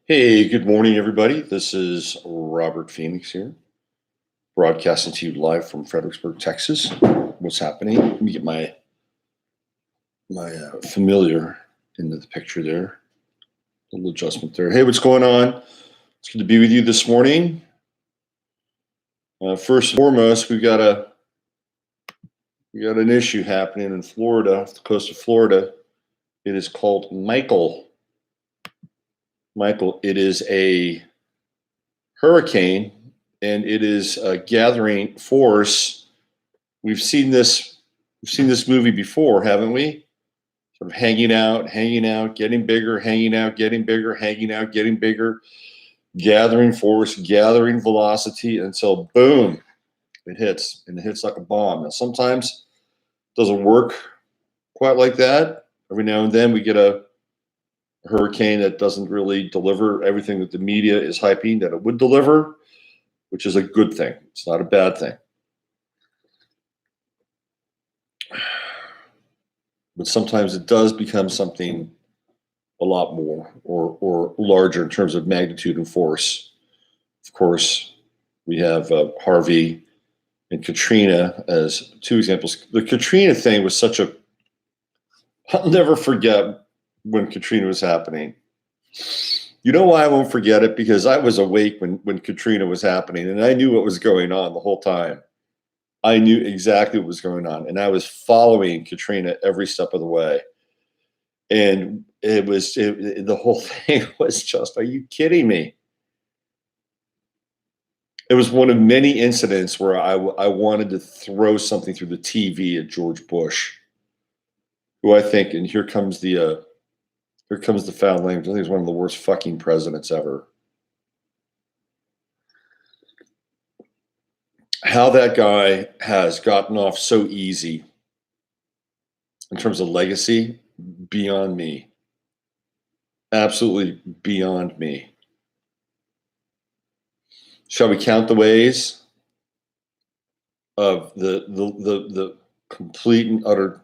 Hey, good morning, everybody. This is Robert Phoenix here, broadcasting to you live from Fredericksburg, Texas. What's happening? Let me get my familiar into the picture there. A little adjustment there. Hey, what's going on? It's good to be with you this morning. First and foremost, we got an issue happening in Florida, off the coast of Florida. It is called Michael. Michael. It is a hurricane, and it is gathering force. We've seen this movie before, haven't we? Sort of hanging out, getting bigger, hanging out, getting bigger, hanging out, getting bigger, gathering force, gathering velocity until boom, it hits, and it hits like a bomb. Now, sometimes it doesn't work quite like that. Every now and then we get a hurricane that doesn't really deliver everything that the media is hyping that it would deliver, which is a good thing. It's not a bad thing. But sometimes it does become something a lot more or larger in terms of magnitude and force. Of course, we have Harvey and Katrina as two examples. The Katrina thing was I'll never forget when Katrina was happening. You know why I won't forget it? Because I was awake when Katrina was happening, and I knew what was going on the whole time. I knew exactly what was going on, and I was following Katrina every step of the way. And the whole thing was just, are you kidding me? It was one of many incidents where I wanted to throw something through the TV at George Bush, who I think, and here comes the foul language. I think he's one of the worst fucking presidents ever. How that guy has gotten off so easy in terms of legacy, beyond me. Absolutely beyond me. Shall we count the ways of the complete and utter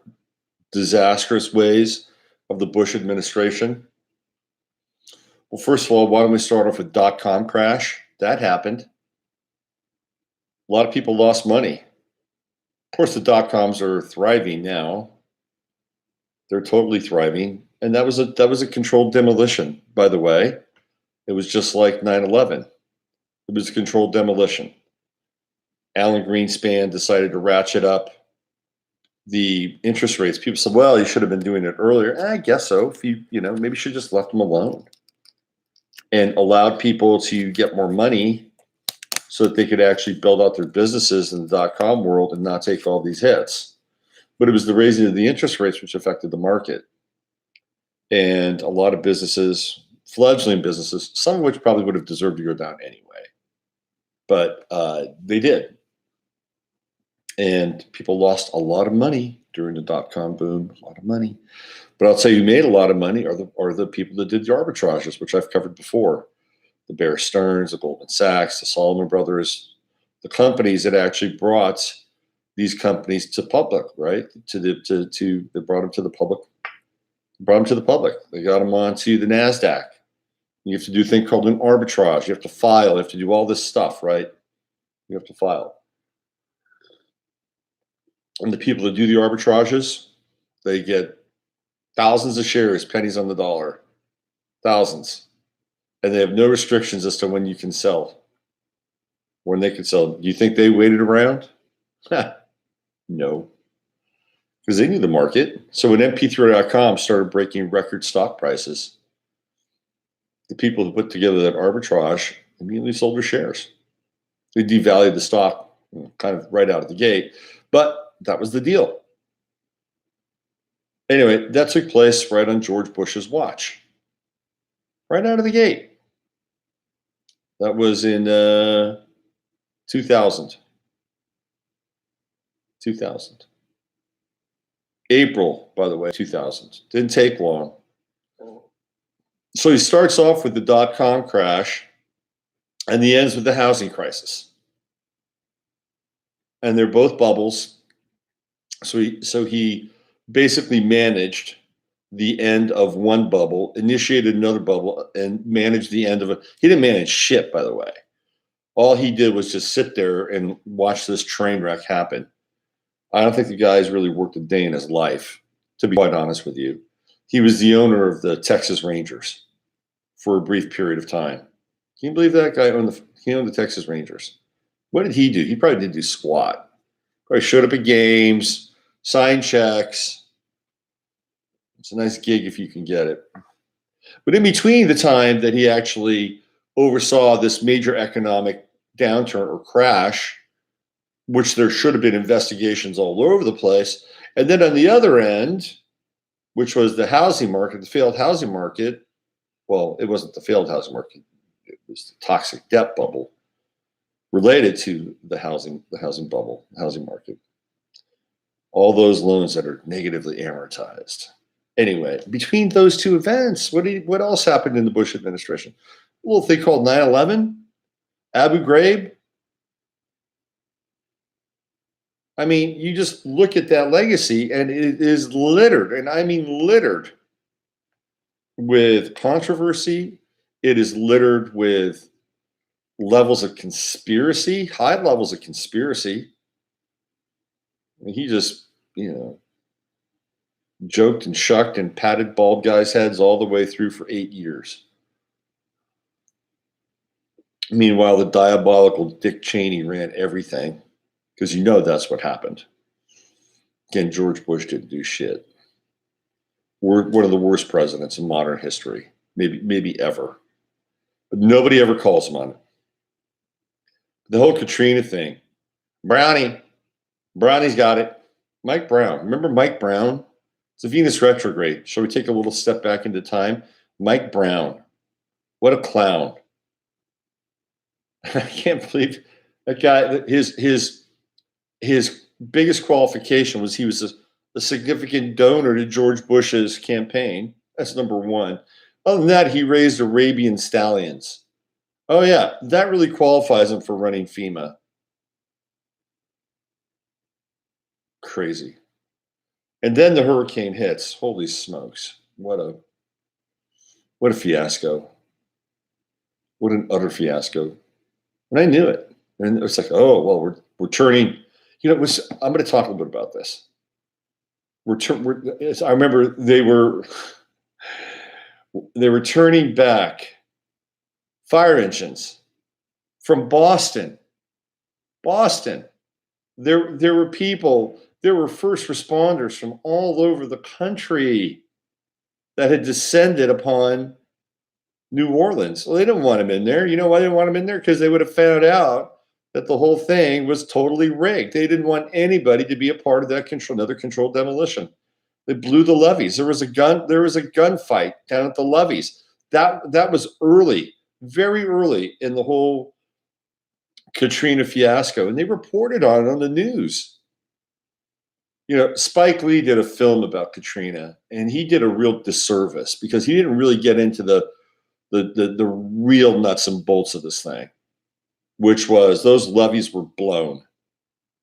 disastrous ways of the Bush administration? Well, first of all, why don't we start off with .com crash? That happened. A lot of people lost money. Of course, the .coms are thriving now. They're totally thriving, and that was a controlled demolition, by the way. It was just like 9/11. It was a controlled demolition. Alan Greenspan decided to ratchet up the interest rates. People said, well, you should have been doing it earlier. I guess so. If maybe you should have just left them alone and allowed people to get more money so that they could actually build out their businesses in the .com world and not take all these hits. But it was the raising of the interest rates which affected the market. And a lot of businesses, fledgling businesses, some of which probably would have deserved to go down anyway, but they did. And people lost a lot of money during the .com boom, a lot of money. But I'll tell you, who made a lot of money are the people that did the arbitrages, which I've covered before. The Bear Stearns, the Goldman Sachs, the Solomon Brothers, the companies that actually brought these companies to public, right? They brought them to the public. They got them onto the NASDAQ. You have to do a thing called an arbitrage. You have to file. You have to do all this stuff, right? You have to file. And the people that do the arbitrages, they get thousands of shares, pennies on the dollar, thousands. And they have no restrictions as to when you can sell, when they can sell. Do you think they waited around? No, because they knew the market. So when MP3.com started breaking record stock prices, the people who put together that arbitrage immediately sold their shares. They devalued the stock kind of right out of the gate, but that was the deal. Anyway, that took place right on George Bush's watch, right out of the gate. That was in 2000. April, by the way, 2000. Didn't take long. So he starts off with the .com crash, and he ends with the housing crisis. And they're both bubbles. So he basically managed the end of one bubble, initiated another bubble, and managed the end of it. He didn't manage shit, by the way. All he did was just sit there and watch this train wreck happen. I don't think the guy's really worked a day in his life, to be quite honest with you. He was the owner of the Texas Rangers for a brief period of time. Can you believe that guy owned the Texas Rangers? What did he do? He probably didn't do squat. Probably showed up at games, signed checks. It's a nice gig if you can get it. But in between the time that he actually oversaw this major economic downturn or crash, which there should have been investigations all over the place, and then on the other end, which was the housing market, the failed housing market. Well, it wasn't the failed housing market. It was the toxic debt bubble related to the housing bubble, the housing market. All those loans that are negatively amortized. Anyway, between those two events, what else happened in the Bush administration? A little thing called 9/11, Abu Ghraib. I mean, you just look at that legacy, and it is littered, and I mean littered, with controversy. It is littered with levels of conspiracy, high levels of conspiracy. I mean, he just, joked and shucked and patted bald guys' heads all the way through for 8 years. Meanwhile, the diabolical Dick Cheney ran everything, because that's what happened. Again, George Bush didn't do shit. We're one of the worst presidents in modern history, maybe ever. But nobody ever calls him on it. The whole Katrina thing. Brownie's got it. Mike Brown. Remember Mike Brown? It's a Venus retrograde. Shall we take a little step back into time? Mike Brown. What a clown. I can't believe that guy. His biggest qualification was he was a significant donor to George Bush's campaign. That's number one. Other than that, he raised Arabian stallions. Oh, yeah, that really qualifies him for running FEMA. Crazy. And then the hurricane hits. Holy smokes. What a fiasco. What an utter fiasco. And I knew it. And it's like, oh, well, we're turning, I'm going to talk a little bit about this. I remember they were turning back fire engines from Boston. There were people, there were first responders from all over the country that had descended upon New Orleans. Well, they didn't want him in there. You know why they didn't want him in there? Because they would have found out that the whole thing was totally rigged. They didn't want anybody to be a part of that another controlled demolition. They blew the levees. There was a gunfight down at the levees. That was early, very early in the whole Katrina fiasco, and they reported on it on the news. Spike Lee did a film about Katrina, and he did a real disservice because he didn't really get into the real nuts and bolts of this thing, which was those levees were blown,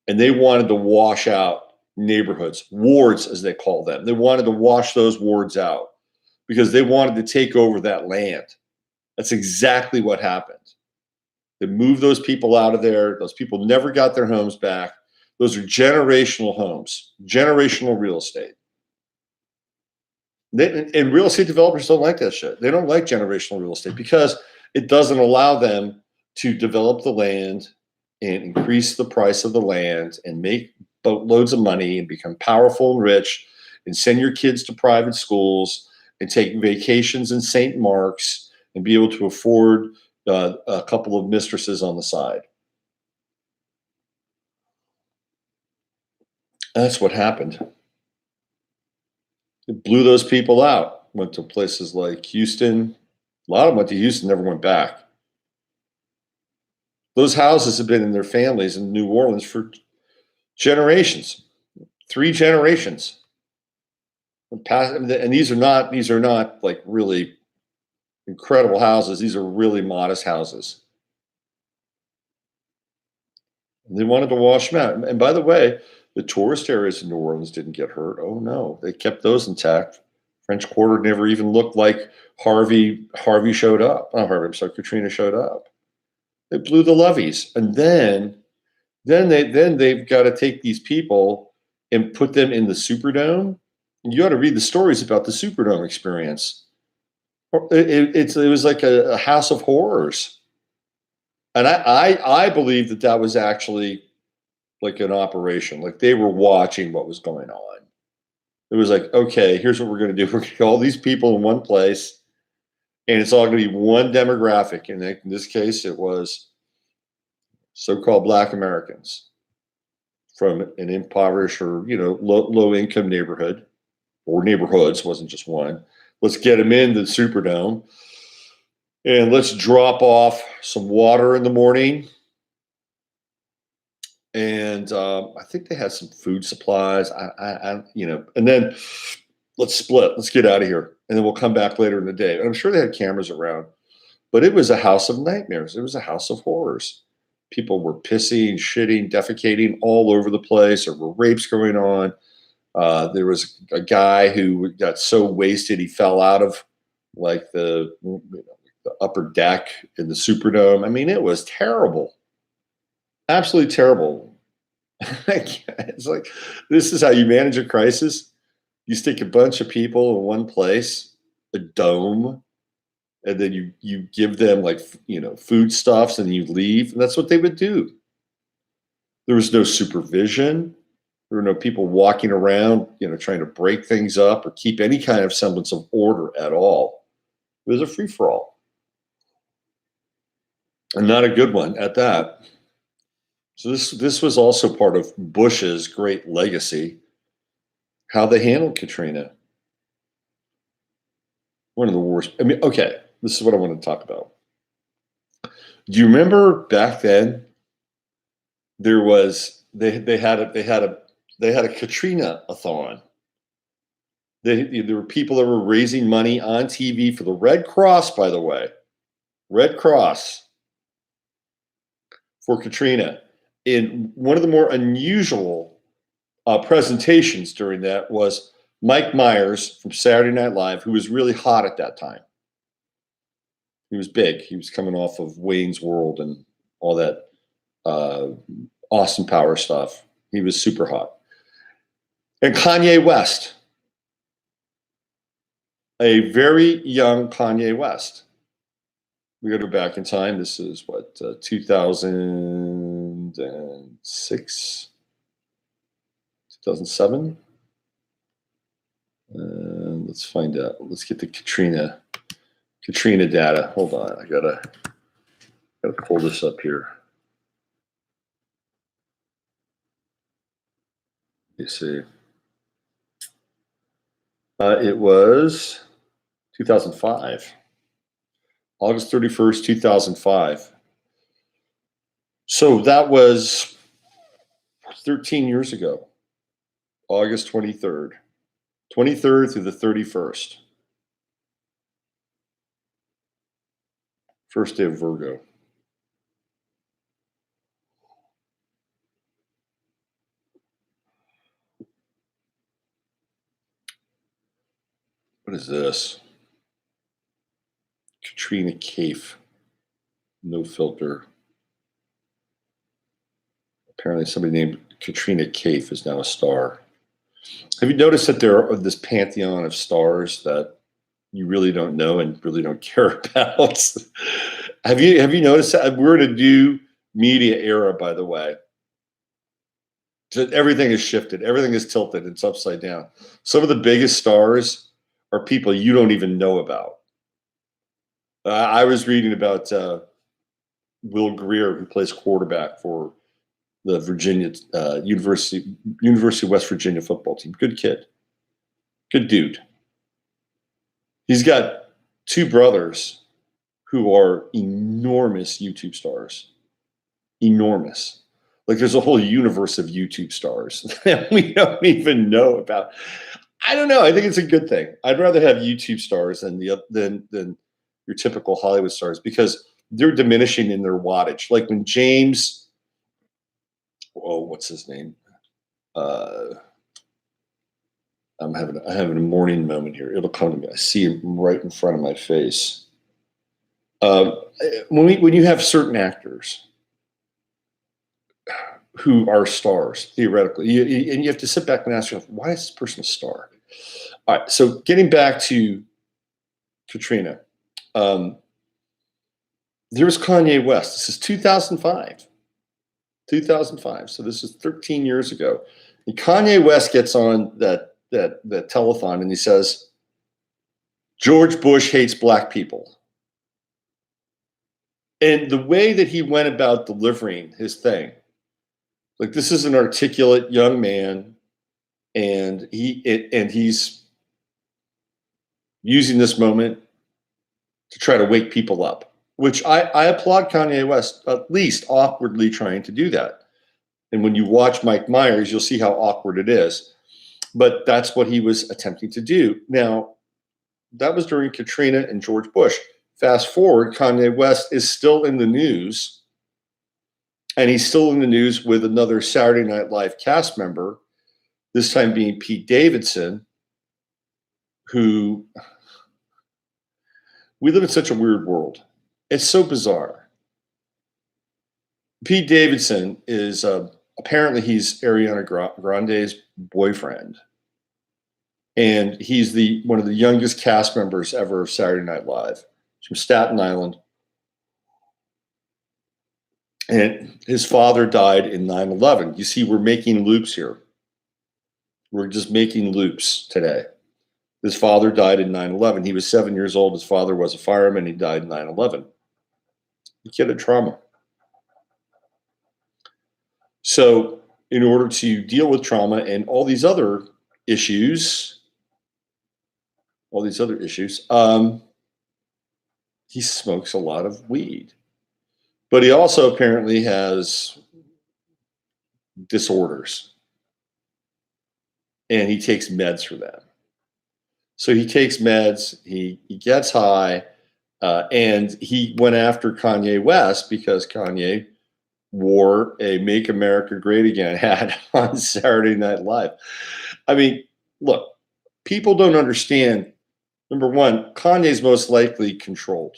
and they wanted to wash out neighborhoods, wards as they call them. They wanted to wash those wards out because they wanted to take over that land. That's exactly what happened. They moved those people out of there. Those people never got their homes back. Those are generational homes, generational real estate. And real estate developers don't like that shit. They don't like generational real estate because it doesn't allow them to develop the land and increase the price of the land and make boatloads of money and become powerful and rich and send your kids to private schools and take vacations in St. Mark's and be able to afford a couple of mistresses on the side. That's what happened. It blew those people out. Went to places like Houston. A lot of them went to Houston, never went back. Those houses have been in their families in New Orleans for generations, 3 generations. And these are not like really incredible houses. These are really modest houses. And they wanted to wash them out. And by the way, the tourist areas in New Orleans didn't get hurt. Oh no, they kept those intact French Quarter never even looked like Harvey showed up. Not Harvey, I'm sorry, Katrina showed up. They blew the levees, and then they've got to take these people and put them in the Superdome. And you ought to read the stories about the Superdome experience. It was like a house of horrors, and I believe that was actually like an operation. Like they were watching what was going on. It was like, okay, here's what we're going to do. We're going to get all these people in one place, and it's all going to be one demographic. And in this case, it was so-called Black Americans from an impoverished or low income neighborhood or neighborhoods. Wasn't just one. Let's get them into the Superdome, and let's drop off some water in the morning. And I think they had some food supplies. And then let's split. Let's get out of here, and then we'll come back later in the day. And I'm sure they had cameras around, but it was a house of nightmares. It was a house of horrors. People were pissing, shitting, defecating all over the place. There were rapes going on. There was a guy who got so wasted he fell out of like the upper deck in the Superdome. I mean, it was terrible. Absolutely terrible. It's like, this is how you manage a crisis. You stick a bunch of people in one place, a dome, and then you give them foodstuffs, and you leave. And that's what they would do. There was no supervision. There were no people walking around, trying to break things up or keep any kind of semblance of order at all. It was a free-for-all. And not a good one at that. So this was also part of Bush's great legacy, how they handled Katrina. One of the worst. I mean, okay, this is what I want to talk about. Do you remember back then there was they had a Katrina-a-thon. There were people that were raising money on TV for the Red Cross, by the way. Red Cross for Katrina. In one of the more unusual presentations during that was Mike Myers from Saturday Night Live, who was really hot at that time. He was big. He was coming off of Wayne's World and all that Austin Power stuff. He was super hot. And Kanye West, a very young Kanye West. We got to go back in time. This is 2006, 2007. Let's find out. Let's get the Katrina data. Hold on, I gotta pull this up here. You see, it was 2005. August 31st, 2005. So that was 13 years ago, August 23rd through the 31st. First day of Virgo. What is this? Katrina Kaif, no filter. Apparently somebody named Katrina Kaif is now a star. Have you noticed that there are this pantheon of stars that you really don't know and really don't care about? Have you noticed that? We're in a new media era, by the way. Everything is shifted. Everything is tilted. It's upside down. Some of the biggest stars are people you don't even know about. I was reading about Will Greer, who plays quarterback for the Virginia University of West Virginia football team. Good kid. Good dude. He's got two brothers who are enormous YouTube stars. Enormous. Like there's a whole universe of YouTube stars that we don't even know about. I don't know. I think it's a good thing. I'd rather have YouTube stars than your typical Hollywood stars because they're diminishing in their wattage. Like when James, what's his name? I'm having a morning moment here. It'll come to me. I see him right in front of my face. When you have certain actors who are stars, theoretically, and you have to sit back and ask yourself, why is this person a star? All right, so getting back to Katrina, there was Kanye West. This is 2005. 2005. So this is 13 years ago. And Kanye West gets on that telethon and he says, George Bush hates black people. And the way that he went about delivering his thing, like, this is an articulate young man, and he's using this moment to try to wake people up, which I applaud Kanye West, at least awkwardly trying to do that. And when you watch Mike Myers, you'll see how awkward it is. But that's what he was attempting to do. Now, that was during Katrina and George Bush. Fast forward, Kanye West is still in the news, and he's still in the news with another Saturday Night Live cast member, this time being Pete Davidson, who, we live in such a weird world. It's so bizarre. Pete Davidson is, apparently he's Ariana Grande's boyfriend. And he's one of the youngest cast members ever of Saturday Night Live. He's from Staten Island. And his father died in 9/11. You see, we're making loops here. We're just making loops today. His father died in 9/11. He was 7 years old. His father was a fireman. He died in 9/11. The kid had trauma. So in order to deal with trauma and all these other issues, he smokes a lot of weed. But he also apparently has disorders. And he takes meds for them. So he takes meds, he gets high, and he went after Kanye West because Kanye wore a Make America Great Again hat on Saturday Night Live. I mean, look, people don't understand. Number one, Kanye's most likely controlled.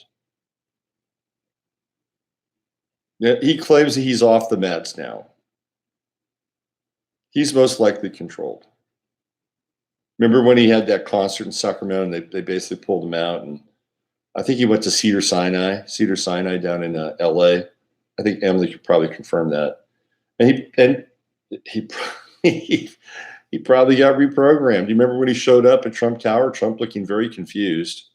He claims that he's off the meds now. He's most likely controlled. Remember when he had that concert in Sacramento and they basically pulled him out, and I think he went to Cedar Sinai down in LA. I think Emily could probably confirm that. And he probably got reprogrammed. You remember when he showed up at Trump Tower, Trump looking very confused,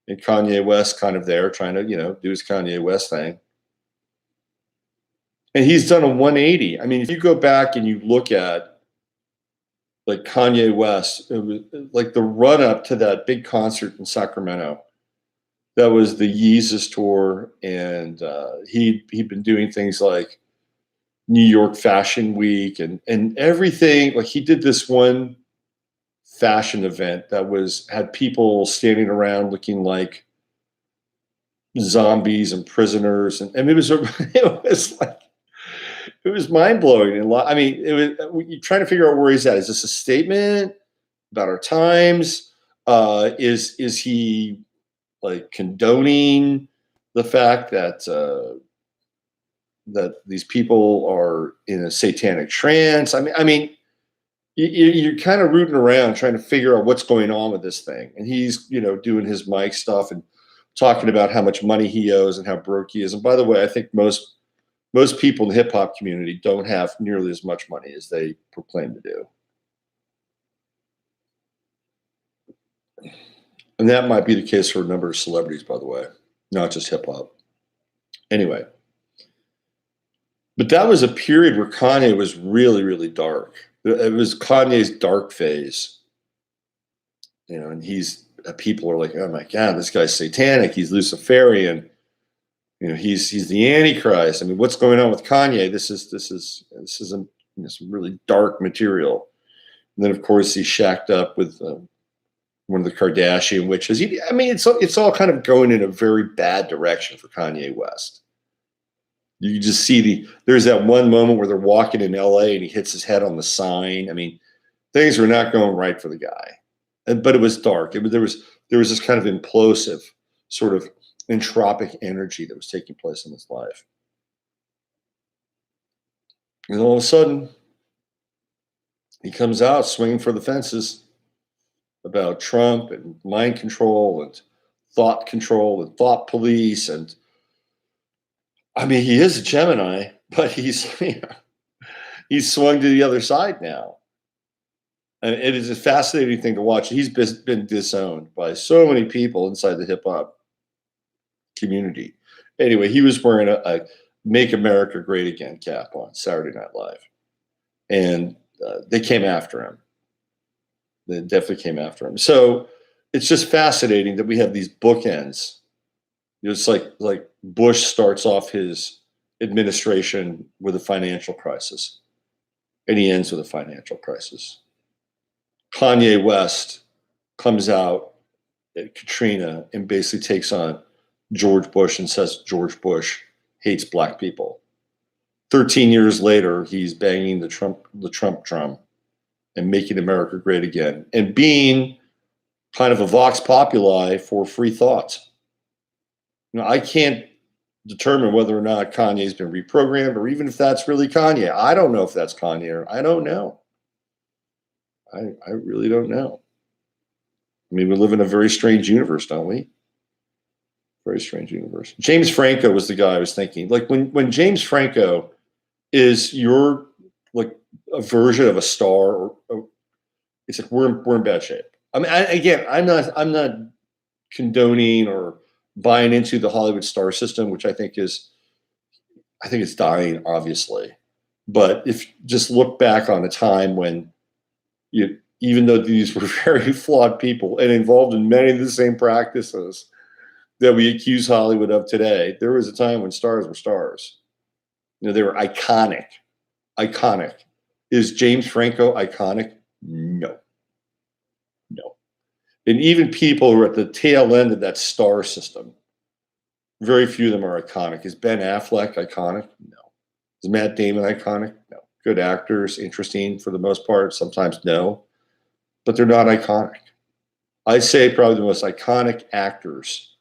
and Kanye West kind of there trying to, do his Kanye West thing. And he's done a 180. I mean, if you go back and you look at like Kanye West, it was like the run up to that big concert in Sacramento. That was the Yeezus tour, and he'd been doing things like New York Fashion Week and everything. Like, he did this one fashion event that had people standing around looking like zombies and prisoners, and it was it was mind blowing. And I mean, you're trying to figure out where he's at. Is this a statement about our times? Is he like condoning the fact that that these people are in a satanic trance? I mean, you're kind of rooting around trying to figure out what's going on with this thing. And he's, doing his mic stuff and talking about how much money he owes and how broke he is. And by the way, I think most people in the hip hop community don't have nearly as much money as they proclaim to do. And that might be the case for a number of celebrities, by the way, not just hip hop. Anyway, but that was a period where Kanye was really, really dark. It was Kanye's dark phase, and people are like, oh my God, this guy's satanic. He's Luciferian. He's the Antichrist. I mean, what's going on with Kanye? This is some really dark material. And then, of course, he shacked up with one of the Kardashian witches. It's all kind of going in a very bad direction for Kanye West. You just see there's that one moment where they're walking in LA and he hits his head on the sign. I mean, things were not going right for the guy. But it was dark. There was this kind of implosive sort of entropic energy that was taking place in his life. And all of a sudden, he comes out swinging for the fences about Trump and mind control and thought police. And I mean, he is a Gemini, but he's swung to the other side now. And it is a fascinating thing to watch. He's been disowned by so many people inside the hip hop community. Anyway, he was wearing a Make America Great Again cap on Saturday Night Live. And they came after him. They definitely came after him. So it's just fascinating that we have these bookends. It's like Bush starts off his administration with a financial crisis, and he ends with a financial crisis. Kanye West comes out at Katrina and basically takes on George Bush and says George Bush hates black people. 13 years later, he's banging the Trump drum and making America great again and being kind of a vox populi for free thought. I can't determine whether or not Kanye's been reprogrammed or even if that's really Kanye. I don't know if that's Kanye or I don't know. I really don't know. I mean, we live in a very strange universe, don't we? Very strange universe. James Franco was the guy I was thinking. Like when James Franco is your like a version of a star, or it's like we're in bad shape. I mean, I'm not condoning or buying into the Hollywood star system, which I think it's dying, obviously. But if just look back on a time when even though these were very flawed people and involved in many of the same practices that we accuse Hollywood of today, there was a time when stars were stars. They were iconic. Iconic. Is James Franco iconic? No. And even people who are at the tail end of that star system, very few of them are iconic. Is Ben Affleck iconic? No. Is Matt Damon iconic? No. Good actors, interesting for the most part, sometimes no, but they're not iconic. I'd say probably the most iconic actors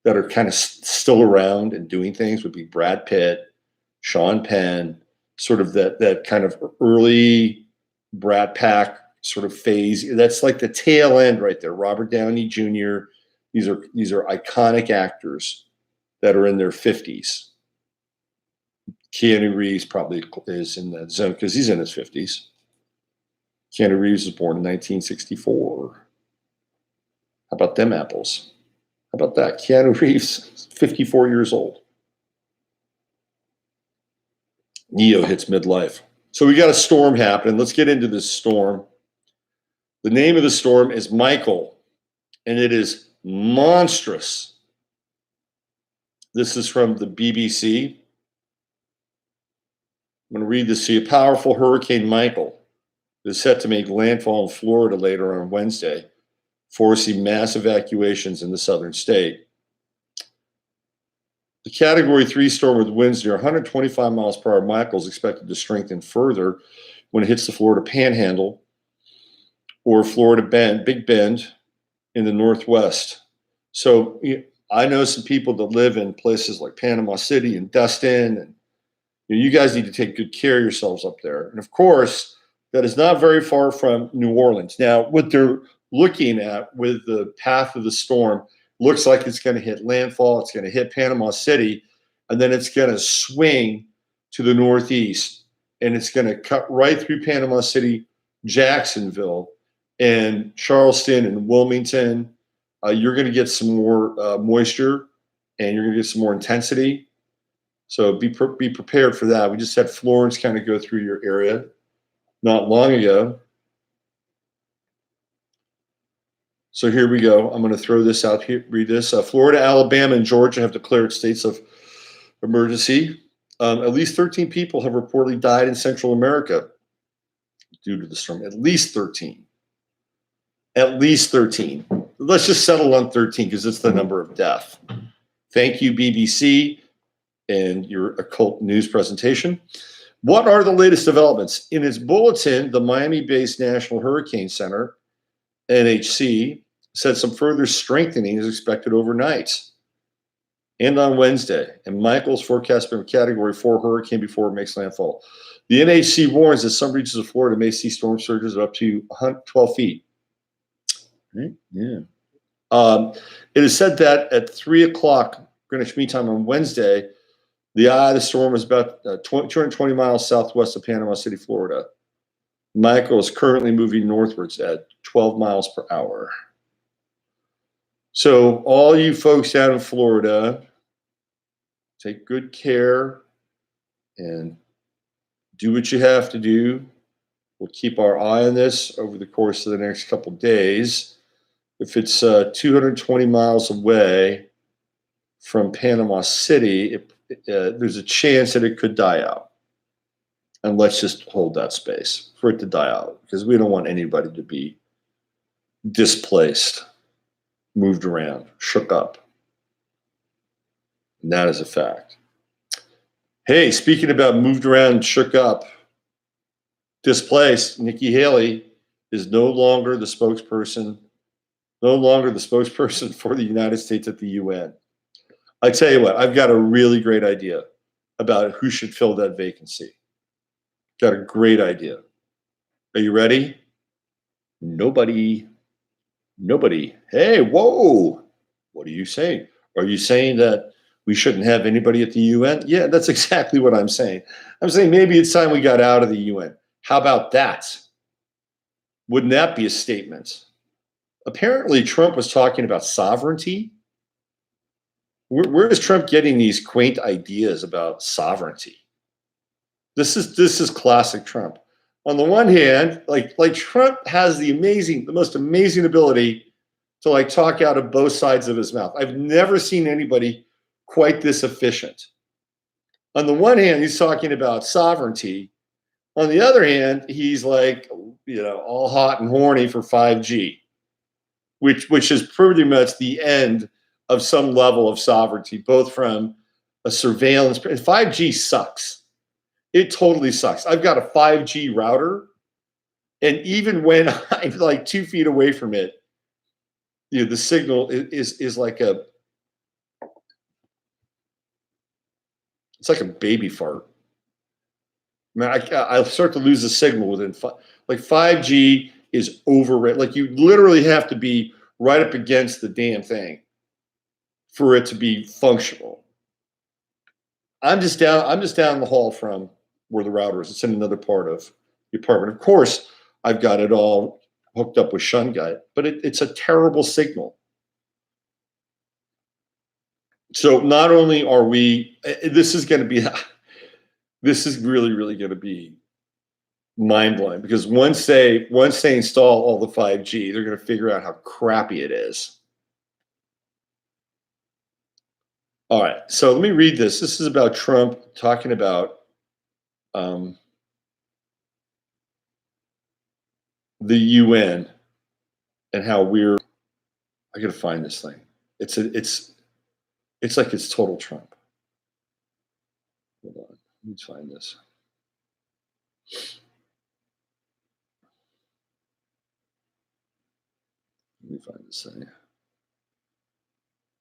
that are kind of still around and doing things would be Brad Pitt, Sean Penn, sort of that kind of early Brat Pack sort of phase. That's like the tail end right there. Robert Downey Jr. These are iconic actors that are in their 50s. Keanu Reeves probably is in that zone because he's in his 50s. Keanu Reeves was born in 1964. How about them apples? How about that? Keanu Reeves, 54 years old. Neo hits midlife. So we got a storm happening. Let's get into this storm. The name of the storm is Michael, and it is monstrous. This is from the BBC. I'm going to read this to you. Powerful Hurricane Michael is set to make landfall in Florida later on Wednesday, forcing mass evacuations in the southern state. The Category 3 storm with winds near 125 miles per hour, Michael, is expected to strengthen further when it hits the Florida Panhandle or Florida Big Bend in the northwest. So I know some people that live in places like Panama City and Destin, and you guys need to take good care of yourselves up there. And of course, that is not very far from New Orleans. Now, what they're looking at with the path of the storm looks like it's going to hit landfall. It's going to hit Panama City, and then it's going to swing to the northeast, and it's going to cut right through Panama City, Jacksonville, and Charleston and Wilmington. You're going to get some more moisture, and you're going to get some more intensity. So be prepared for that. We just had Florence kind of go through your area not long ago. So here we go. I'm going to throw this out here. Read this. Florida, Alabama, and Georgia have declared states of emergency. At least 13 people have reportedly died in Central America due to the storm. At least 13. At least 13. Let's just settle on 13 because it's the number of death. Thank you, BBC, and your occult news presentation. What are the latest developments? In its bulletin, the Miami-based National Hurricane Center, NHC, said some further strengthening is expected overnight and on Wednesday. And Michael's forecast from a Category 4 hurricane before it makes landfall. The NHC warns that some regions of Florida may see storm surges of up to 12 feet. Right? Yeah. It is said that at 3 o'clock Greenwich Mean Time on Wednesday, the eye of the storm is about 220 miles southwest of Panama City, Florida. Michael is currently moving northwards at 12 miles per hour. So all you folks down in Florida, take good care and do what you have to do. We'll keep our eye on this over the course of the next couple of days. If it's 220 miles away from Panama City, there's a chance that it could die out. And let's just hold that space for it to die out, because we don't want anybody to be displaced, moved around, shook up. And that is a fact. Hey, speaking about moved around, shook up, displaced, Nikki Hayley is no longer the spokesperson for the United States at the UN. I tell you what, I've got a really great idea about who should fill that vacancy. Got a great idea. Are you ready? Nobody. Hey, whoa. What are you saying? Are you saying that we shouldn't have anybody at the UN? Yeah, that's exactly what I'm saying. I'm saying maybe it's time we got out of the UN. How about that? Wouldn't that be a statement? Apparently, Trump was talking about sovereignty. Where is Trump getting these quaint ideas about sovereignty? This is classic Trump. On the one hand, like Trump has the most amazing ability to like talk out of both sides of his mouth. I've never seen anybody quite this efficient. On the one hand, he's talking about sovereignty. On the other hand, he's like, all hot and horny for 5G, which is pretty much the end of some level of sovereignty, both from a surveillance. 5G sucks. It totally sucks. I've got a 5G router, and even when I'm like 2 feet away from it, the signal is like it's like a baby fart. Man, I start to lose the signal within 5G is overrated. Like you literally have to be right up against the damn thing for it to be functional. I'm just down the hall from where the router is. It's in another part of the apartment. Of course, I've got it all hooked up with shungite, but it's a terrible signal. So not only are we, this is really, really going to be mind-blowing, because once they install all the 5G, they're going to figure out how crappy it is. All right, so let me read this. This is about Trump talking about the UN and how I gotta find this thing. It's like it's total Trump. Hold on, let me find this. Let me find this thing.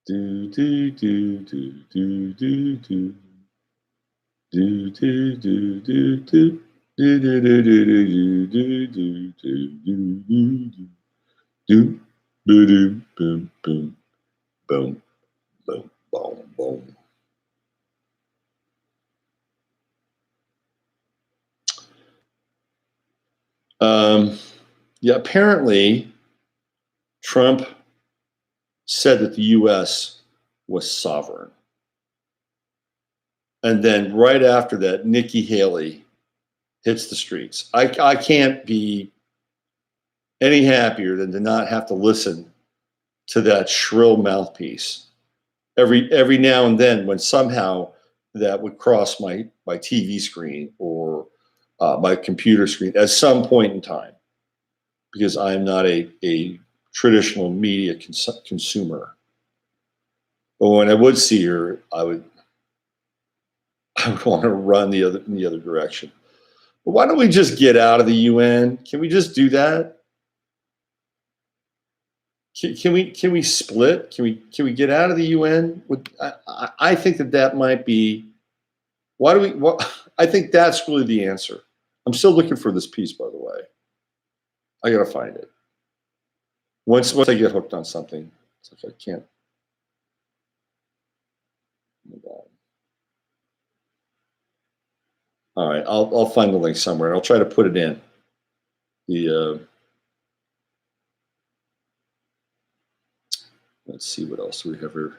Do do do do do do do do do do do do. Do do do do do do do do do do do boom boom boom boom boom boom. Yeah, apparently Trump said that the US was sovereign. And then right after that, Nikki Hayley hits the streets. I can't be any happier than to not have to listen to that shrill mouthpiece every now and then, when somehow that would cross my TV screen or my computer screen at some point in time, because I'm not a traditional media consumer. But when I would see her, I I would want to run in the other direction. But why don't we just get out of the UN? Can we just do that? Can we split? Can we get out of the UN? I think that might be. Why do we? What, I think that's really the answer. I'm still looking for this piece, by the way. I gotta find it. Once I get hooked on something, it's like I can't. All right, I'll find the link somewhere. I'll try to put it in the. Let's see what else we have here.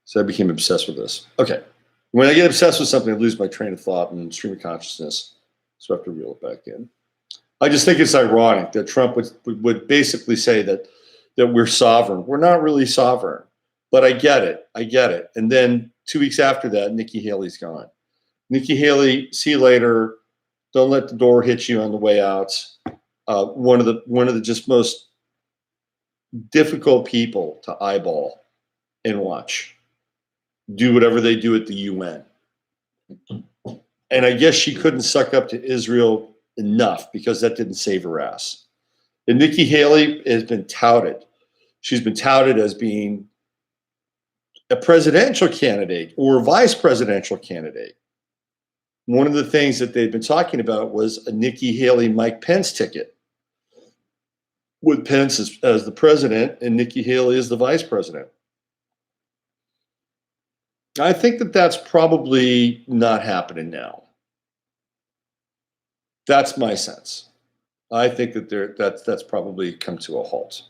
So I became obsessed with this. Okay, when I get obsessed with something, I lose my train of thought and stream of consciousness. So I have to reel it back in. I just think it's ironic that Trump would basically say that we're sovereign. We're not really sovereign, but I get it. I get it. And then 2 weeks after that, Nikki Haley's gone. Nikki Haley, see you later. Don't let the door hit you on the way out. One of the just most difficult people to eyeball and watch. Do whatever they do at the UN. And I guess she couldn't suck up to Israel enough because that didn't save her ass. And Nikki Haley has been touted. She's been touted as being a presidential candidate or a vice presidential candidate. One of the things that they've been talking about was a Nikki Haley, Mike Pence ticket, with Pence as the president and Nikki Haley as the vice president. I think that that's probably not happening now. That's my sense. I think that that's probably come to a halt.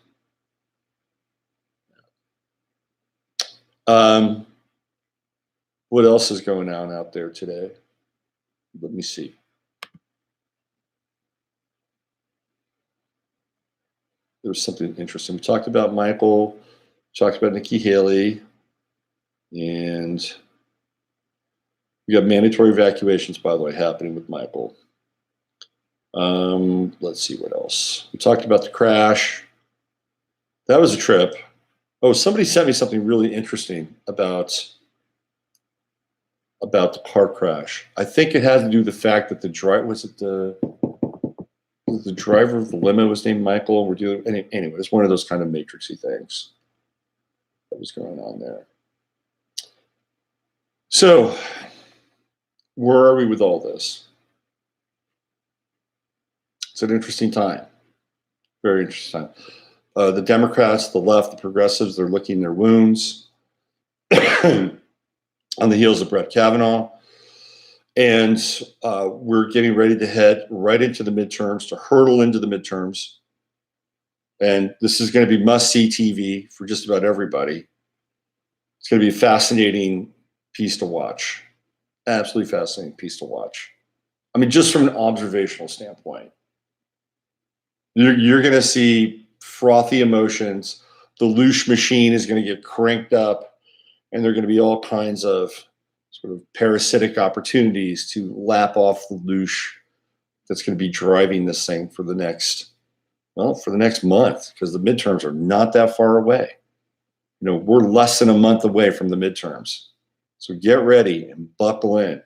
What else is going on out there today? Let me see. There was something interesting. We talked about Michael, talked about Nikki Haley, and we got mandatory evacuations, by the way, happening with Michael. Let's see what else. We talked about the crash. That was a trip. Oh, somebody sent me something really interesting about the car crash. I think it had to do with the fact that the driver the driver of the limo was named Michael. We're doing anyway. It's one of those kind of matrixy things that was going on there. So, where are we with all this? It's an interesting time. Very interesting time. The Democrats, the left, the progressives, they're licking their wounds on the heels of Brett Kavanaugh. And we're getting ready to head right into the midterms, to hurtle into the midterms. And this is going to be must-see TV for just about everybody. It's going to be a fascinating piece to watch. Absolutely fascinating piece to watch. I mean, just from an observational standpoint. You're going to see frothy emotions. The loosh machine is going to get cranked up, and there are going to be all kinds of sort of parasitic opportunities to lap off the loosh that's going to be driving this thing for the next month, because the midterms are not that far away. You know, we're less than a month away from the midterms. So get ready and buckle in.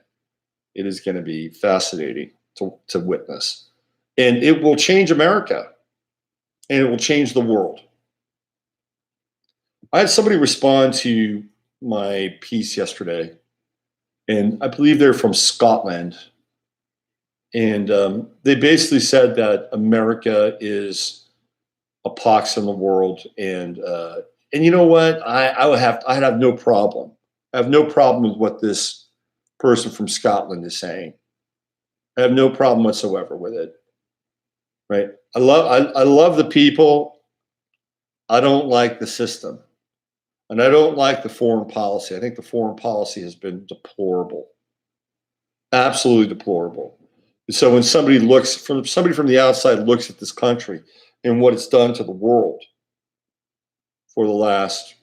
It is going to be fascinating to witness. And it will change America, and it will change the world. I had somebody respond to my piece yesterday, and I believe they're from Scotland. And they basically said that America is a pox in the world. And you know what? I'd have no problem. I have no problem with what this person from Scotland is saying. I have no problem whatsoever with it. Right? I love the people. I don't like the system. And I don't like the foreign policy. I think the foreign policy has been deplorable. Absolutely deplorable. So when somebody from the outside looks at this country and what it's done to the world for the last,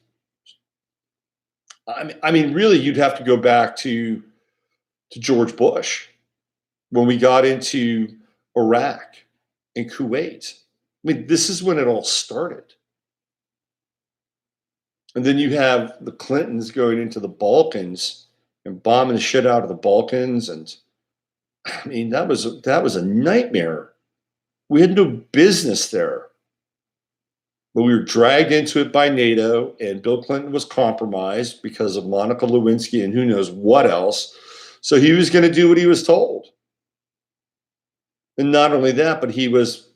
I mean, really, you'd have to go back to George Bush when we got into Iraq and Kuwait. I mean, this is when it all started. And then you have the Clintons going into the Balkans and bombing the shit out of the Balkans. And I mean, that was a nightmare. We had no business there. But we were dragged into it by NATO, and Bill Clinton was compromised because of Monica Lewinsky and who knows what else. So he was going to do what he was told. And not only that, but he was,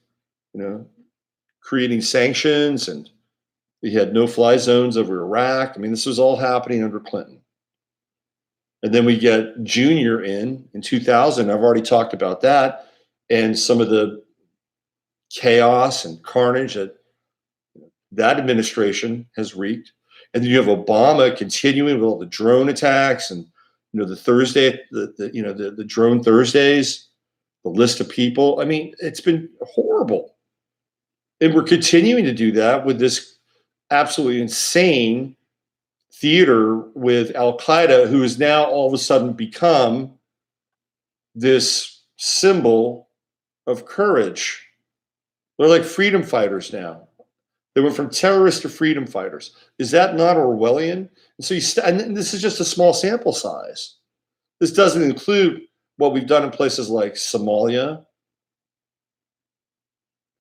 creating sanctions, and he had no-fly zones over Iraq. I mean, this was all happening under Clinton. And then we get Junior in 2000. I've already talked about that and some of the chaos and carnage that administration has wreaked. And then you have Obama continuing with all the drone attacks and the Thursday, the drone Thursdays, the list of people. I mean, it's been horrible. And we're continuing to do that with this absolutely insane theater with Al Qaeda, who has now all of a sudden become this symbol of courage. They're like freedom fighters now. They went from terrorists to freedom fighters. Is that not Orwellian? And so and this is just a small sample size. This doesn't include what we've done in places like Somalia,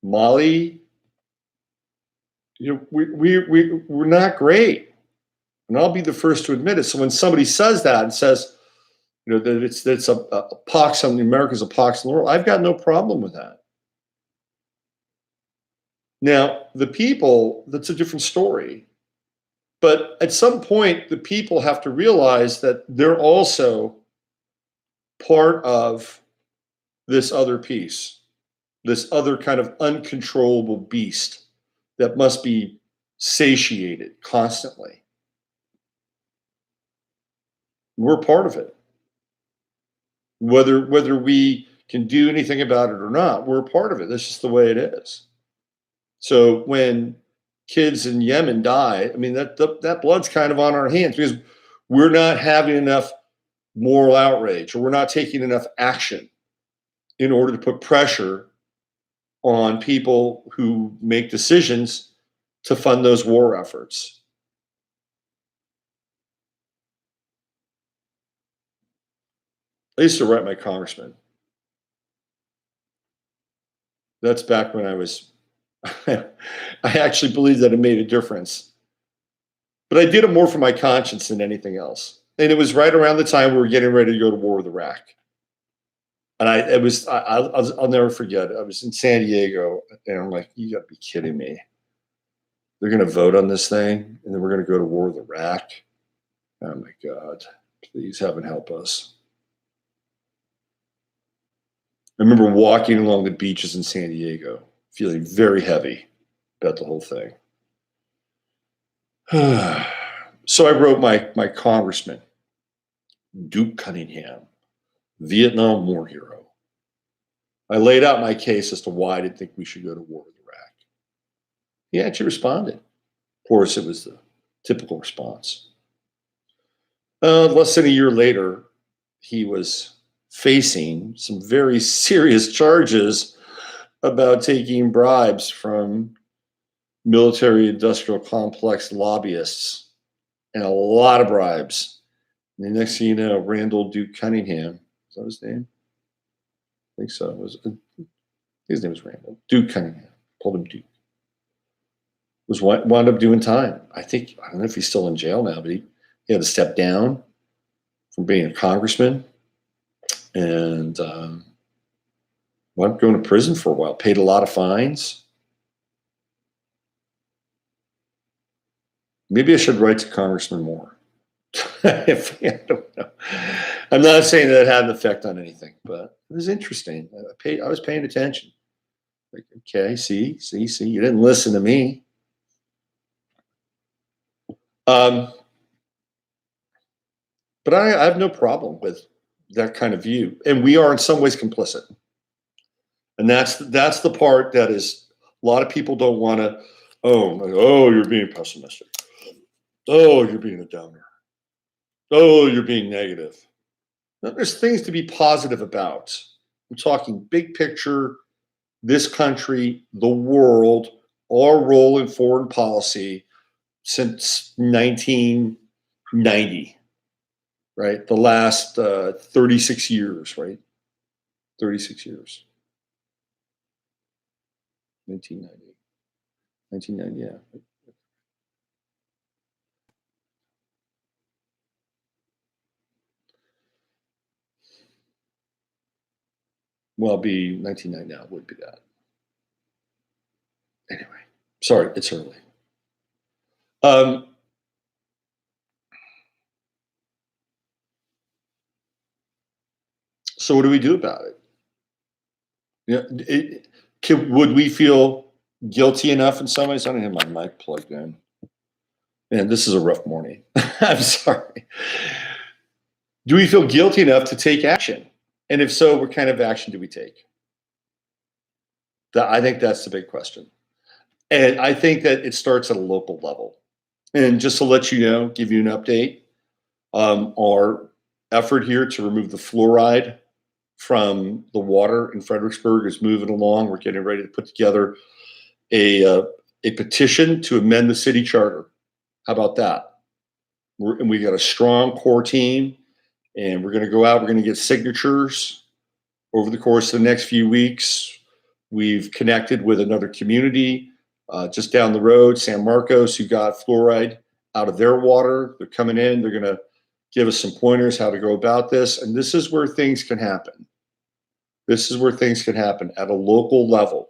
Mali. We're not great. And I'll be the first to admit it. So when somebody says that and says, that it's a pox on America's a pox on the world, I've got no problem with that. Now, the people, that's a different story. But at some point, the people have to realize that they're also part of this other piece, this other kind of uncontrollable beast that must be satiated constantly. We're part of it. Whether we can do anything about it or not, we're a part of it. That's just the way it is. So when kids in Yemen die, I mean, that blood's kind of on our hands because we're not having enough moral outrage, or we're not taking enough action in order to put pressure on people who make decisions to fund those war efforts. I used to write my congressman. That's back when I was I actually believe that it made a difference. But I did it more for my conscience than anything else. And it was right around the time we were getting ready to go to war with Iraq. And I'll never forget it. I was in San Diego, and I'm like, you got to be kidding me. They're going to vote on this thing, and then we're going to go to war with Iraq. Oh my God, please heaven help us. I remember walking along the beaches in San Diego, feeling very heavy about the whole thing. So I wrote my congressman, Duke Cunningham, Vietnam War hero. I laid out my case as to why I didn't think we should go to war with Iraq. He actually responded. Of course, it was the typical response. Less than a year later, he was facing some very serious charges about taking bribes from military industrial complex lobbyists, and a lot of bribes. And the next thing you know, Randall Duke Cunningham, is that his name? I think so. His name was Randall Duke Cunningham. Called him Duke. Wound up doing time. I don't know if he's still in jail now, but he had to step down from being a congressman, and wound up going to prison for a while. Paid a lot of fines. Maybe I should write to Congressman more. I don't know. I'm not saying that it had an effect on anything, but it was interesting. I was paying attention. Like, okay, see, you didn't listen to me. But I have no problem with that kind of view, and we are in some ways complicit. And that's the part that is a lot of people don't want to. Oh, you're being pessimistic. Oh, you're being a downer. Oh, you're being negative. Now, there's things to be positive about. I'm talking big picture, this country, the world, our role in foreign policy. since 1990, right? The last 36 years, right? 36 years. 1990. 1990, yeah. Well, be 1990 now would be that. Anyway, sorry, it's early. So what do we do about it? Would we feel guilty enough in some ways? I don't have my mic plugged in. Man, this is a rough morning. I'm sorry. Do we feel guilty enough to take action? And if so, what kind of action do we take? I think that's the big question. And I think that it starts at a local level. And just to let you know, give you an update, our effort here to remove the fluoride from the water in Fredericksburg is moving along. We're getting ready to put together a petition to amend the city charter. How about that? And we got a strong core team, and we're going to go out. We're going to get signatures over the course of the next few weeks. We've connected with another community just down the road, San Marcos, who got fluoride out of their water. They're coming in. They're going to give us some pointers how to go about this. And this is where things can happen. This is where things can happen at a local level.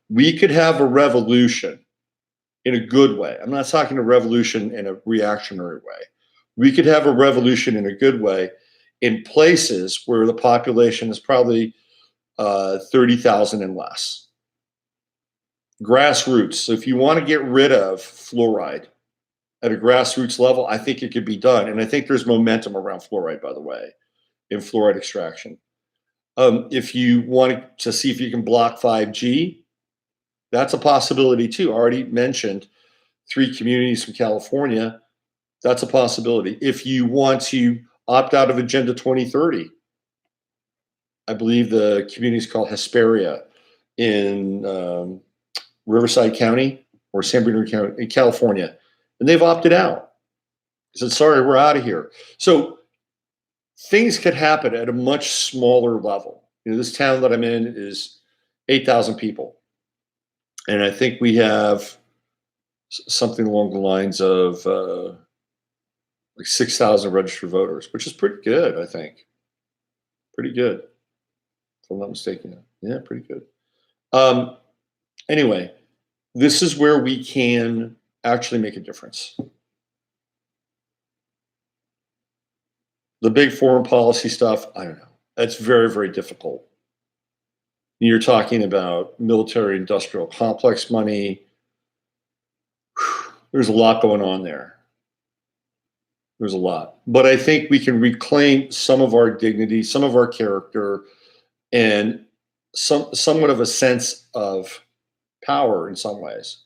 We could have a revolution in a good way. I'm not talking a revolution in a reactionary way. We could have a revolution in a good way in places where the population is probably 30,000 and less. Grassroots. So if you want to get rid of fluoride at a grassroots level, I think it could be done. And I think there's momentum around fluoride, by the way, in fluoride extraction. If you want to see if you can block 5G, that's a possibility too. I already mentioned 3 communities from California. That's a possibility. If you want to opt out of Agenda 2030, I believe the community is called Hesperia in Riverside County or San Bernardino County in California, and they've opted out. They said, sorry, we're out of here. So things could happen at a much smaller level. This town that I'm in is 8,000 people. And I think we have something along the lines of like 6,000 registered voters, which is pretty good, I think. Pretty good, if I'm not mistaken. Yeah, pretty good. Anyway, this is where we can actually make a difference. The big foreign policy stuff, I don't know. That's very, very difficult. You're talking about military industrial complex money. There's a lot going on there. There's a lot. But I think we can reclaim some of our dignity, some of our character, and somewhat of a sense of power in some ways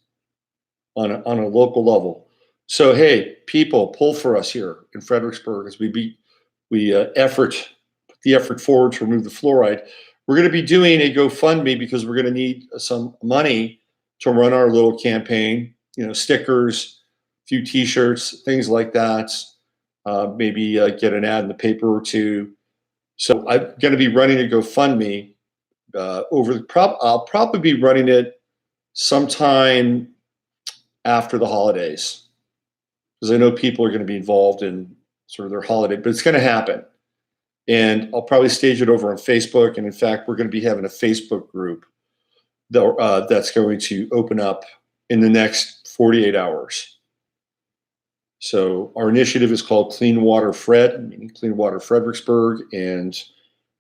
on a local level. So, hey, people, pull for us here in Fredericksburg as we put the effort forward to remove the fluoride. We're going to be doing a GoFundMe because we're going to need some money to run our little campaign, stickers, a few T-shirts, things like that. Maybe get an ad in the paper or two. So I'm going to be running a GoFundMe I'll probably be running it sometime after the holidays because I know people are going to be involved in sort of their holiday, but it's going to happen. And I'll probably stage it over on Facebook. And in fact, we're going to be having a Facebook group that's going to open up in the next 48 hours. So our initiative is called Clean Water Fred, meaning Clean Water Fredericksburg. And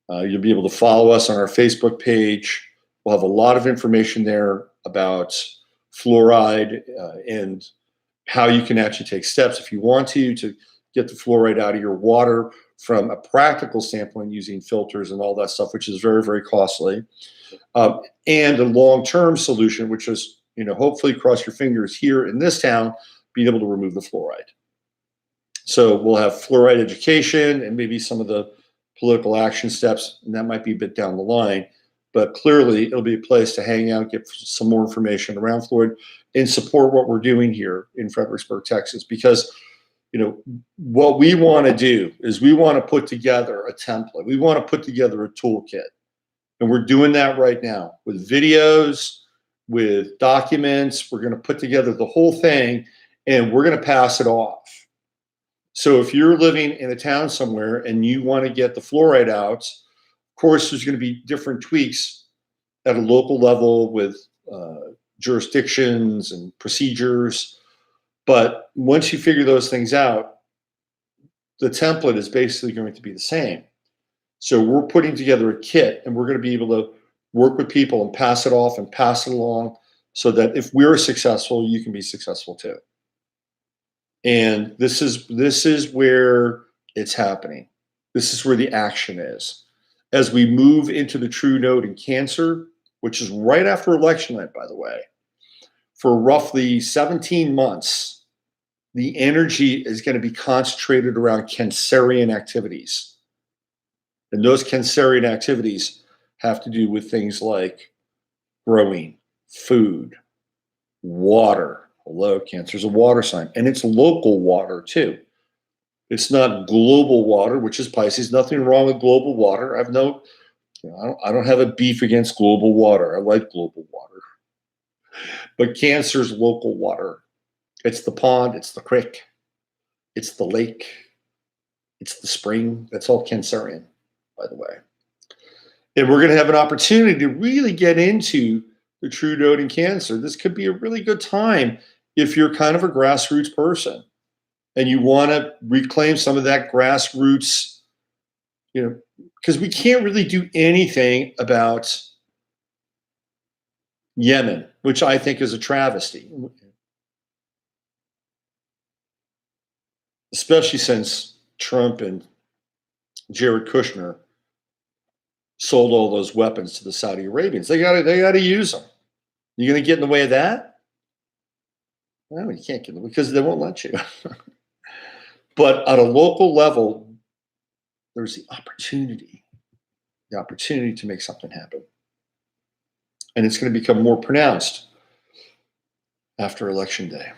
you'll be able to follow us on our Facebook page. We'll have a lot of information there about fluoride and how you can actually take steps if you want to get the fluoride out of your water from a practical standpoint using filters and all that stuff, which is very, very costly. And a long-term solution, which is, hopefully cross your fingers here in this town, being able to remove the fluoride. So we'll have fluoride education and maybe some of the political action steps, and that might be a bit down the line. But clearly, it'll be a place to hang out, get some more information around fluoride. and support what we're doing here in Fredericksburg, Texas, because what we want to do is we want to put together a template. We want to put together a toolkit. And we're doing that right now with videos, with documents. We're going to put together the whole thing and we're going to pass it off. So if you're living in a town somewhere and you want to get the fluoride out, of course, there's going to be different tweaks at a local level with jurisdictions and procedures. But once you figure those things out, the template is basically going to be the same. So we're putting together a kit and we're going to be able to work with people and pass it off and pass it along so that if we're successful, you can be successful too. And this is where it's happening. This is where the action is. As we move into the true node in Cancer, which is right after election night, by the way, for roughly 17 months, the energy is going to be concentrated around Cancerian activities. And those Cancerian activities have to do with things like growing, food, water. Hello, Cancer is a water sign, and it's local water too. It's not global water, which is Pisces. Nothing wrong with global water. I don't have a beef against global water. I like global water. But Cancer's local water. It's the pond, it's the creek, it's the lake, it's the spring. That's all Cancerian, by the way. And we're going to have an opportunity to really get into the true node in Cancer. This could be a really good time if you're kind of a grassroots person and you want to reclaim some of that grassroots, because we can't really do anything about Yemen, which I think is a travesty, especially since Trump and Jared Kushner sold all those weapons to the Saudi Arabians. They got to use them. You going to get in the way of that? No, you can't get in the way because they won't let you. But at a local level, there's the opportunity to make something happen. And it's going to become more pronounced after Election Day.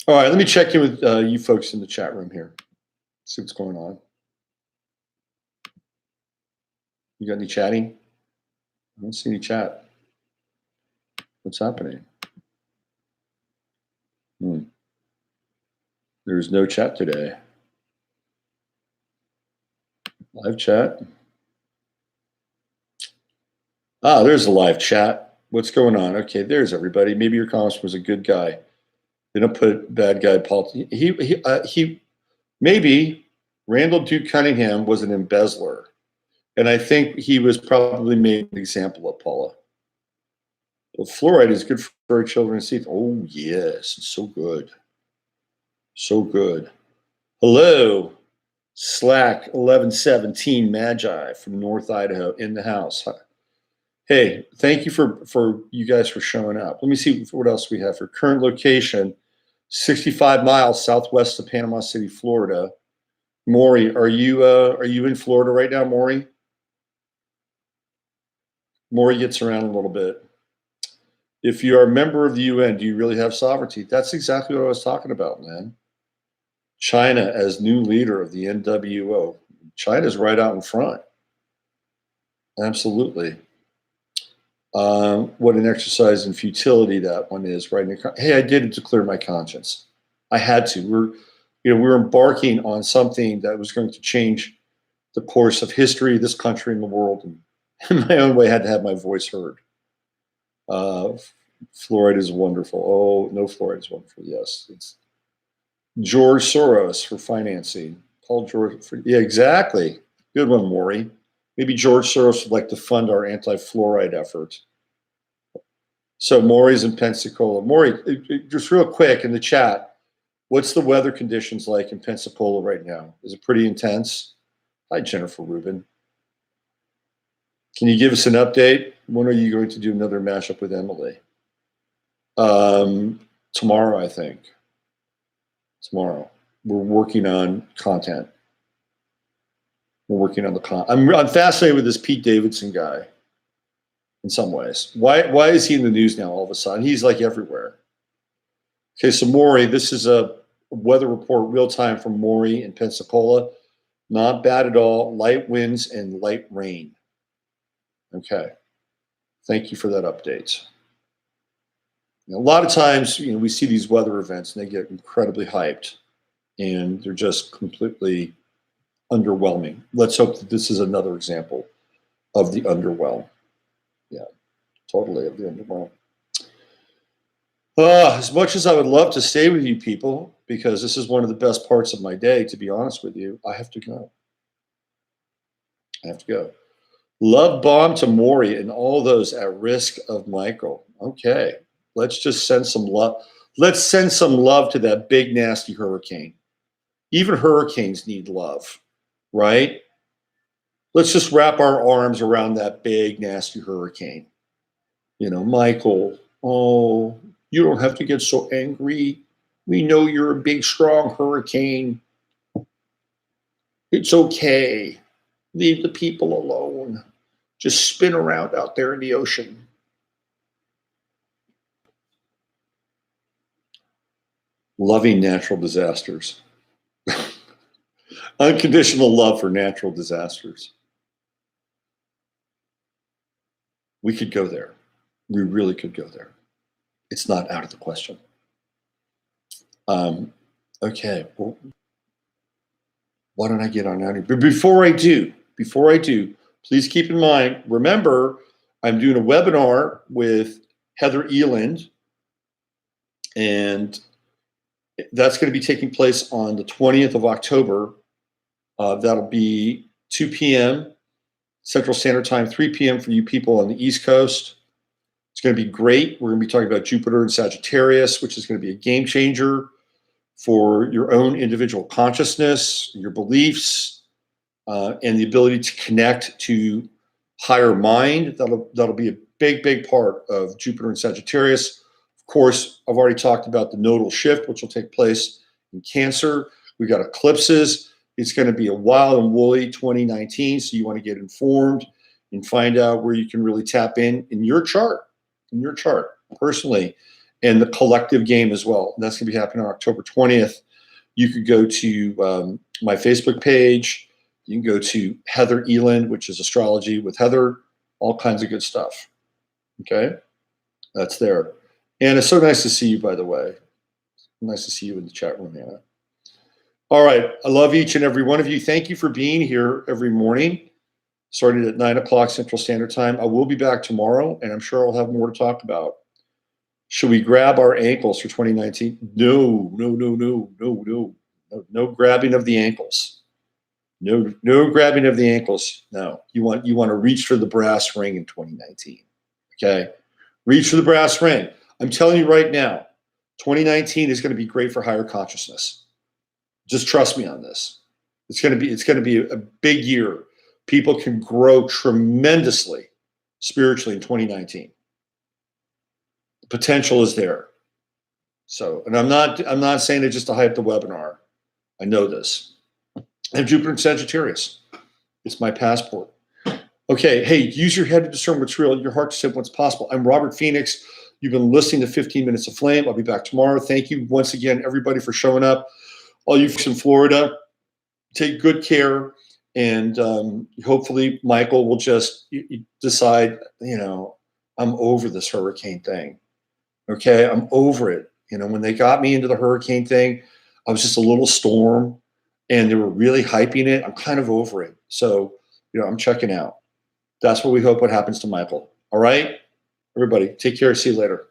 All right, let me check in with you folks in the chat room here. See what's going on. You got any chatting? I don't see any chat. What's happening? There's no chat today. Live chat. There's a live chat. What's going on? Okay, there's everybody. Maybe your congressman was a good guy. They don't put bad guy politics. He maybe Randall Duke Cunningham was an embezzler, and I think he was probably made an example of, Paula. Well, fluoride is good for our children's teeth. Oh yes, it's so good, so good. Hello, Slack 1117 Magi from North Idaho in the house. Hey, thank you for you guys for showing up. Let me see what else we have for current location. 65 miles southwest of Panama City, Florida. Maury, are you in Florida right now, Maury? Maury gets around a little bit. If you are a member of the UN, do you really have sovereignty? That's exactly what I was talking about, man. China as new leader of the NWO. China's right out in front. Absolutely. What an exercise in futility that one is, right? Hey, I did it to clear my conscience. I had to. We're embarking on something that was going to change the course of history, this country, and the world. And in my own way, I had to have my voice heard. Fluoride is wonderful. Oh, no, fluoride is wonderful. Yes, it's George Soros for financing. Paul George. Yeah, exactly. Good one, Maury. Maybe George Soros would like to fund our anti-fluoride effort. So Maury's in Pensacola. Maury, just real quick in the chat, what's the weather conditions like in Pensacola right now? Is it pretty intense? Hi, Jennifer Rubin. Can you give us an update? When are you going to do another mashup with Emily? Tomorrow, I think. Tomorrow. We're working on content. We're working on the content. I'm fascinated with this Pete Davidson guy in some ways. Why is he in the news now all of a sudden? He's like everywhere. Okay, so Maury, this is a weather report real time from Maury in Pensacola. Not bad at all. Light winds and light rain. Okay. Thank you for that update. A lot of times, we see these weather events and they get incredibly hyped and they're just completely underwhelming. Let's hope that this is another example of the underwhelm. Yeah, totally of the underwhelm. As much as I would love to stay with you people, because this is one of the best parts of my day, to be honest with you, I have to go. I have to go. Love bomb to Maury and all those at risk of Michael. Okay, let's just send some love. Let's send some love to that big, nasty hurricane. Even hurricanes need love, right? Let's just wrap our arms around that big, nasty hurricane. Michael, oh, you don't have to get so angry. We know you're a big, strong hurricane. It's okay. Leave the people alone. Just spin around out there in the ocean. Loving natural disasters. Unconditional love for natural disasters. We could go there. We really could go there. It's not out of the question. Okay. Well, why don't I get on out here? But before I do, please keep in mind, remember, I'm doing a webinar with Heather Eland, and that's going to be taking place on the 20th of October. That'll be 2 p.m. Central Standard Time, 3 p.m. for you people on the East Coast. It's going to be great. We're going to be talking about Jupiter and Sagittarius, which is going to be a game changer for your own individual consciousness, your beliefs, and the ability to connect to higher mind. That'll be a big, big part of Jupiter and Sagittarius. Of course, I've already talked about the nodal shift, which will take place in Cancer. We've got eclipses. It's going to be a wild and woolly 2019, so you want to get informed and find out where you can really tap in your chart, personally, and the collective game as well. And that's going to be happening on October 20th. You could go to my Facebook page. You can go to Heather Eland, which is Astrology with Heather, all kinds of good stuff. Okay? That's there. And it's so nice to see you, by the way. Nice to see you in the chat room, Anna. All right. I love each and every one of you. Thank you for being here every morning, starting at 9 o'clock Central Standard Time. I will be back tomorrow, and I'm sure I'll have more to talk about. Should we grab our ankles for 2019? No grabbing of the ankles. No grabbing of the ankles. No, you want to reach for the brass ring in 2019. Okay, reach for the brass ring. I'm telling you right now, 2019 is going to be great for higher consciousness. Just trust me on this. It's going to be a big year. People can grow tremendously spiritually in 2019. The potential is there. So, and I'm not saying it just to hype the webinar. I know this. I have Jupiter and Sagittarius. It's my passport. Okay, hey, use your head to discern what's real, your heart to say what's possible. I'm Robert Phoenix. You've been listening to 15 Minutes of Flame. I'll be back tomorrow. Thank you once again, everybody, for showing up. All you folks in Florida, take good care. And hopefully Michael will just decide, I'm over this hurricane thing. Okay, I'm over it. When they got me into the hurricane thing, I was just a little storm and they were really hyping it. I'm kind of over it. So, I'm checking out. That's what we hope what happens to Michael. All right, everybody, take care. See you later.